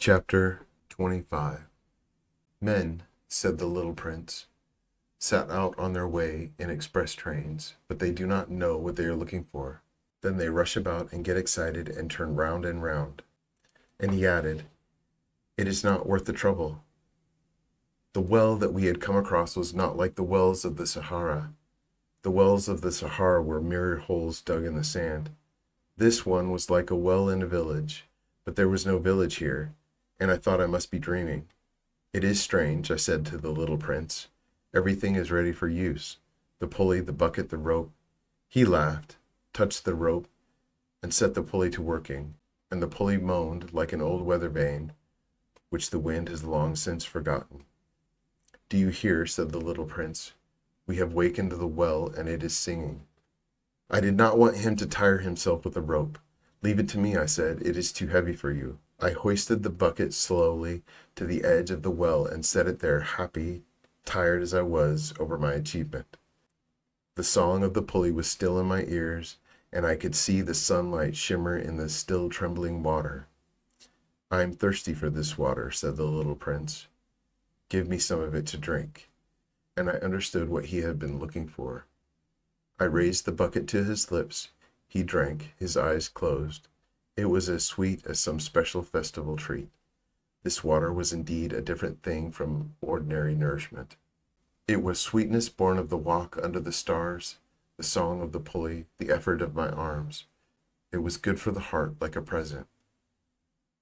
Chapter 25 Men, said the little prince, set out on their way in express trains, but they do not know what they are looking for. Then they rush about and get excited and turn round and round. And he added, "It is not worth the trouble." The well that we had come across was not like the wells of the Sahara. The wells of the Sahara were mere holes dug in the sand. This one was like a well in a village, but there was no village here, and I thought I must be dreaming. "It is strange," I said to the little prince. "Everything is ready for use. The pulley, the bucket, the rope." He laughed, touched the rope, and set the pulley to working, and the pulley moaned like an old weather vane, which the wind has long since forgotten. "Do you hear?" said the little prince. "We have wakened the well, and it is singing." I did not want him to tire himself with the rope. "Leave it to me," I said. "It is too heavy for you." I hoisted the bucket slowly to the edge of the well and set it there, happy, tired as I was, over my achievement. The song of the pulley was still in my ears, and I could see the sunlight shimmer in the still trembling water. "I am thirsty for this water," said the little prince. "Give me some of it to drink." And I understood what he had been looking for. I raised the bucket to his lips. He drank, his eyes closed. It was as sweet as some special festival treat. This water was indeed a different thing from ordinary nourishment. It was sweetness born of the walk under the stars, the song of the pulley, the effort of my arms. It was good for the heart, like a present.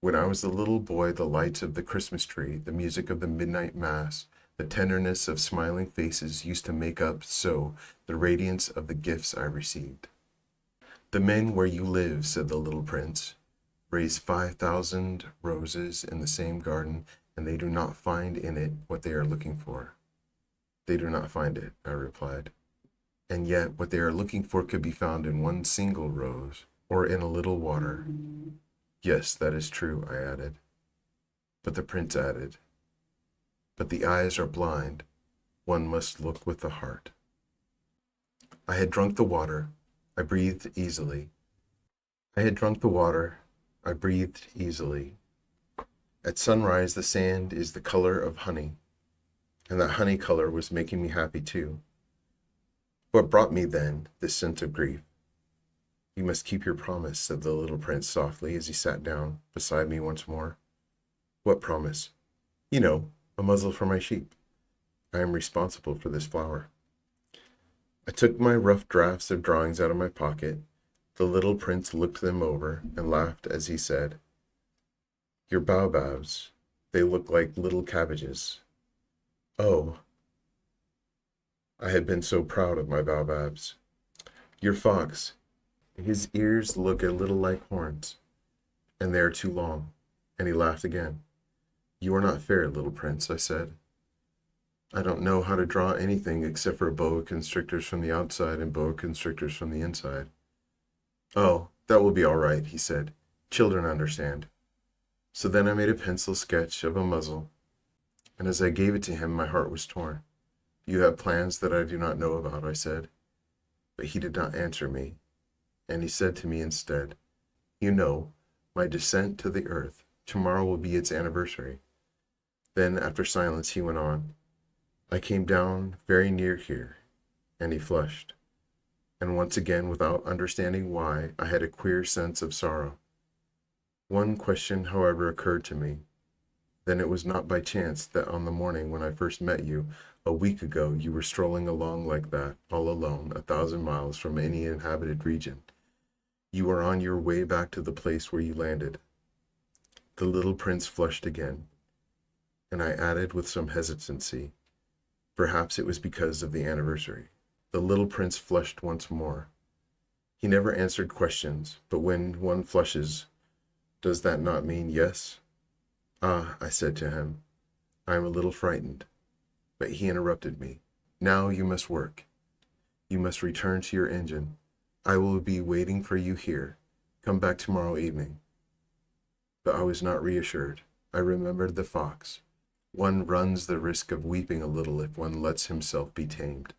When I was a little boy, the lights of the Christmas tree, the music of the midnight mass, the tenderness of smiling faces used to make up so the radiance of the gifts I received. "The men where you live," said the little prince, "raise 5,000 roses in the same garden, and they do not find in it what they are looking for." "They do not find it," I replied. "And yet what they are looking for could be found in one single rose, or in a little water." "Yes, that is true," I added. But the prince added, "But the eyes are blind. One must look with the heart." I had drunk the water. I breathed easily. At sunrise, the sand is the color of honey, and that honey color was making me happy too. What brought me then this sense of grief? "You must keep your promise," said the little prince softly as he sat down beside me once more. "What promise?" "You know, a muzzle for my sheep. I am responsible for this flower." I took my rough drafts of drawings out of my pocket. The little prince looked them over and laughed as he said, "Your baobabs, they look like little cabbages." "Oh," I had been so proud of my baobabs. "Your fox, his ears look a little like horns, and they are too long." And he laughed again. "You are not fair, little prince," I said. "I don't know how to draw anything except for boa constrictors from the outside and boa constrictors from the inside." "Oh, that will be all right," he said. "Children understand." So then I made a pencil sketch of a muzzle, and as I gave it to him, my heart was torn. "You have plans that I do not know about," I said. But he did not answer me, and he said to me instead, "You know, my descent to the earth, tomorrow will be its anniversary." Then, after silence, he went on, "I came down very near here," and he flushed. And once again, without understanding why, I had a queer sense of sorrow. One question, however, occurred to me. Then it was not by chance that on the morning when I first met you, a week ago, you were strolling along like that, all alone, 1,000 miles from any inhabited region. You were on your way back to the place where you landed. The little prince flushed again, and I added with some hesitancy, "Perhaps it was because of the anniversary." The little prince flushed once more. He never answered questions, but when one flushes, does that not mean yes? "Ah," I said to him, "I am a little frightened." But he interrupted me. "Now you must work. You must return to your engine. I will be waiting for you here. Come back tomorrow evening." But I was not reassured. I remembered the fox. One runs the risk of weeping a little if one lets himself be tamed.